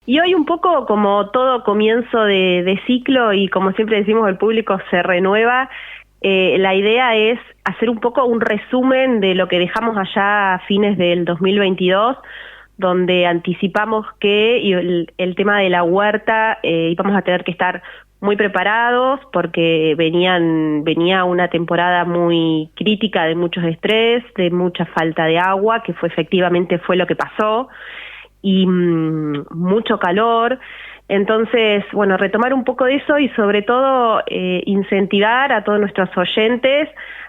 Y hoy un poco como todo comienzo de ciclo y como siempre decimos el público se renueva, la idea es hacer un poco un resumen de lo que dejamos allá a fines del 2022, donde anticipamos que el tema de la huerta íbamos a tener que estar muy preparados porque venía una temporada muy crítica de muchos estrés, de mucha falta de agua, que efectivamente fue lo que pasó, y mucho calor. Entonces, bueno, retomar un poco de eso y sobre todo incentivar a todos nuestros oyentes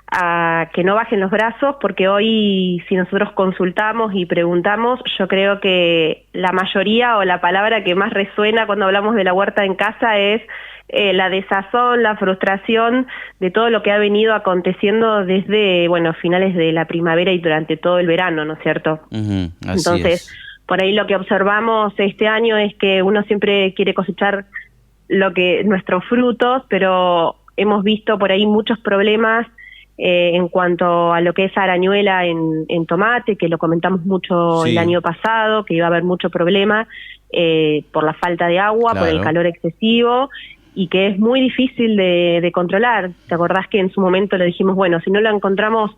a que no bajen los brazos, porque hoy si nosotros consultamos y preguntamos, yo creo que la mayoría o la palabra que más resuena cuando hablamos de la huerta en casa es la desazón, la frustración de todo lo que ha venido aconteciendo desde, bueno, finales de la primavera y durante todo el verano, ¿no es cierto? Así Entonces, por ahí lo que observamos este año es que uno siempre quiere cosechar nuestros frutos, pero hemos visto por ahí muchos problemas en cuanto a lo que es arañuela en tomate, que lo comentamos mucho el año pasado, que iba a haber mucho problema por la falta de agua, por el calor excesivo, y que es muy difícil de controlar. ¿Te acordás que en su momento le dijimos, bueno, si no lo encontramos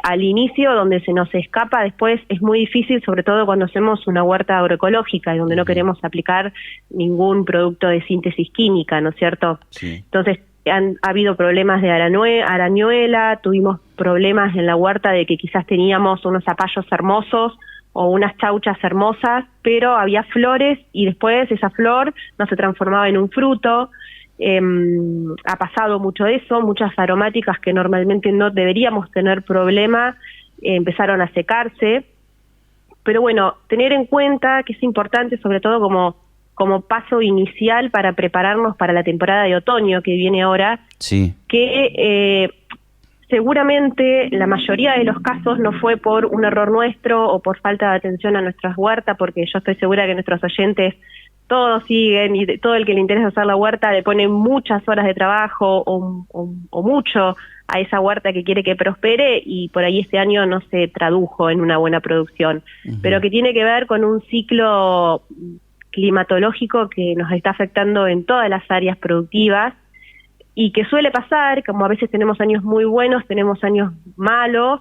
al inicio, donde se nos escapa, después es muy difícil, sobre todo cuando hacemos una huerta agroecológica y donde no queremos aplicar ningún producto de síntesis química, ¿no es cierto? Sí. Entonces, ha habido problemas de arañuela, tuvimos problemas en la huerta de que quizás teníamos unos zapallos hermosos o unas chauchas hermosas, pero había flores y después esa flor no se transformaba en un fruto. Ha pasado mucho eso, muchas aromáticas que normalmente no deberíamos tener problema, empezaron a secarse, pero bueno, tener en cuenta que es importante, sobre todo como paso inicial para prepararnos para la temporada de otoño que viene ahora, que seguramente la mayoría de los casos no fue por un error nuestro o por falta de atención a nuestras huertas, porque yo estoy segura que nuestros oyentes todos siguen y todo el que le interesa hacer la huerta le pone muchas horas de trabajo o mucho a esa huerta que quiere que prospere y por ahí este año no se tradujo en una buena producción, pero que tiene que ver con un ciclo climatológico que nos está afectando en todas las áreas productivas y que suele pasar, como a veces tenemos años muy buenos, tenemos años malos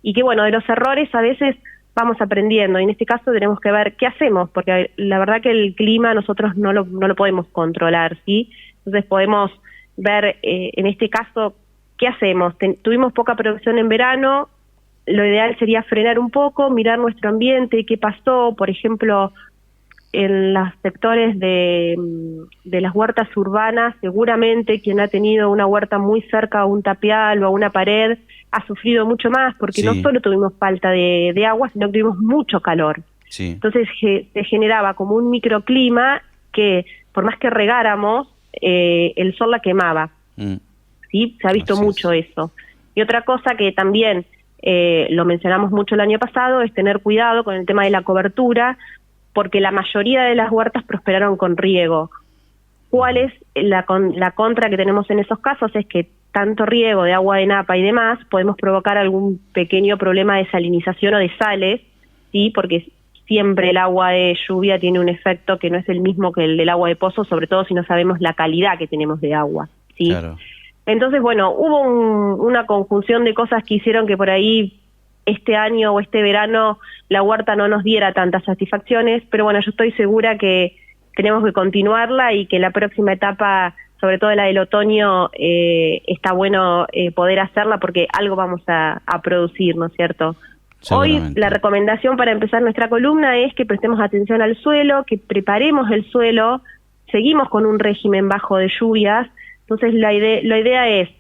y que bueno, de los errores a veces vamos aprendiendo y en este caso tenemos que ver qué hacemos, porque la verdad que el clima nosotros no lo podemos controlar, ¿sí? Entonces podemos ver en este caso qué hacemos. Tuvimos poca producción en verano, lo ideal sería frenar un poco, mirar nuestro ambiente, qué pasó, por ejemplo, en los sectores de las huertas urbanas, seguramente quien ha tenido una huerta muy cerca a un tapial o a una pared ha sufrido mucho más, porque no solo tuvimos falta de agua, sino que tuvimos mucho calor. Entonces se generaba como un microclima que, por más que regáramos, el sol la quemaba. ¿Sí? Se ha visto mucho eso. Y otra cosa que también lo mencionamos mucho el año pasado es tener cuidado con el tema de la cobertura, porque la mayoría de las huertas prosperaron con riego. ¿Cuál es la contra que tenemos en esos casos? Es que tanto riego de agua de napa y demás podemos provocar algún pequeño problema de salinización o de sales, ¿sí? Porque siempre el agua de lluvia tiene un efecto que no es el mismo que el del agua de pozo, sobre todo si no sabemos la calidad que tenemos de agua, ¿sí? Claro. Entonces, bueno, hubo una conjunción de cosas que hicieron que por ahí este año o este verano la huerta no nos diera tantas satisfacciones, pero bueno, yo estoy segura que tenemos que continuarla y que la próxima etapa, sobre todo la del otoño, está bueno poder hacerla porque algo vamos a producir, ¿no es cierto? Hoy la recomendación para empezar nuestra columna es que prestemos atención al suelo, que preparemos el suelo, seguimos con un régimen bajo de lluvias, entonces la idea es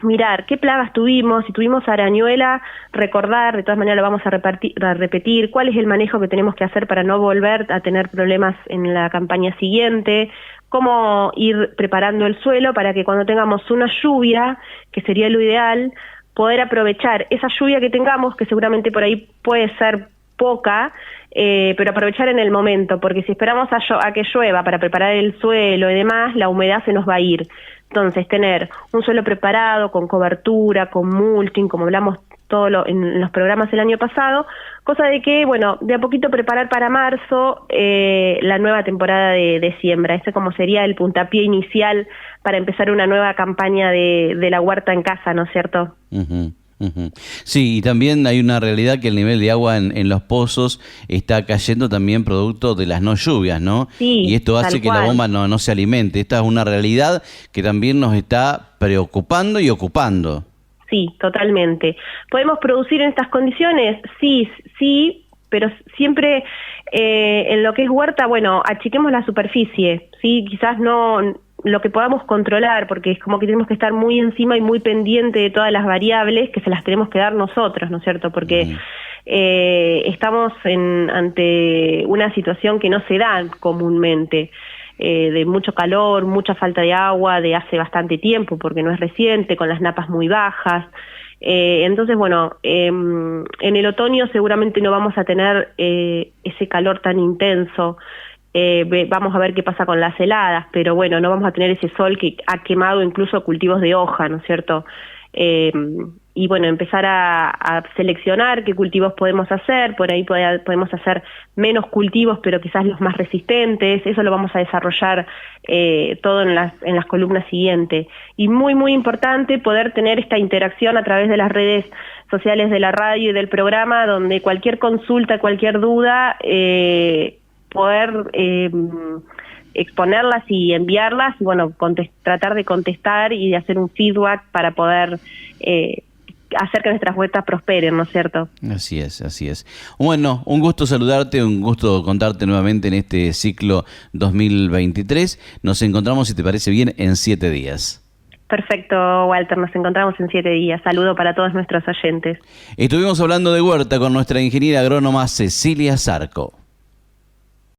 mirar qué plagas tuvimos, si tuvimos arañuela, recordar, de todas maneras lo vamos a repetir, cuál es el manejo que tenemos que hacer para no volver a tener problemas en la campaña siguiente, cómo ir preparando el suelo para que cuando tengamos una lluvia, que sería lo ideal, poder aprovechar esa lluvia que tengamos, que seguramente por ahí puede ser poca, pero aprovechar en el momento, porque si esperamos a que llueva para preparar el suelo y demás, la humedad se nos va a ir. Entonces, tener un suelo preparado, con cobertura, con mulching, como hablamos en los programas el año pasado, cosa de que, bueno, de a poquito preparar para marzo la nueva temporada de siembra. Ese como sería el puntapié inicial para empezar una nueva campaña de la huerta en casa, ¿no es cierto? Ujú, ujú. Sí, y también hay una realidad que el nivel de agua en los pozos está cayendo también producto de las no lluvias, ¿no? Sí, Y esto hace tal que la cual. bomba no se alimente. Esta es una realidad que también nos está preocupando y ocupando. Sí, totalmente. ¿Podemos producir en estas condiciones? Sí, sí, pero siempre en lo que es huerta, bueno, achiquemos la superficie, ¿sí? Quizás no lo que podamos controlar, porque es como que tenemos que estar muy encima y muy pendiente de todas las variables que se las tenemos que dar nosotros, ¿no es cierto? Porque estamos ante una situación que no se da comúnmente. De mucho calor, mucha falta de agua de hace bastante tiempo, porque no es reciente, con las napas muy bajas. Entonces, bueno, en el otoño seguramente no vamos a tener ese calor tan intenso. Vamos a ver qué pasa con las heladas, pero bueno, no vamos a tener ese sol que ha quemado incluso cultivos de hoja, ¿no es cierto? Y bueno, empezar a seleccionar qué cultivos podemos hacer, por ahí podemos hacer menos cultivos, pero quizás los más resistentes. Eso lo vamos a desarrollar todo en las columnas siguientes. Y muy, muy importante poder tener esta interacción a través de las redes sociales de la radio y del programa, donde cualquier consulta, cualquier duda, poder exponerlas y enviarlas, y bueno, tratar de contestar y de hacer un feedback para poder hacer que nuestras huertas prosperen, ¿no es cierto? Así es, así es. Bueno, un gusto saludarte, un gusto contarte nuevamente en este ciclo 2023. Nos encontramos, si te parece bien, en 7 días. Perfecto, Walter, nos encontramos en 7 días. Saludo para todos nuestros oyentes. Estuvimos hablando de huerta con nuestra ingeniera agrónoma Cecilia Zarco.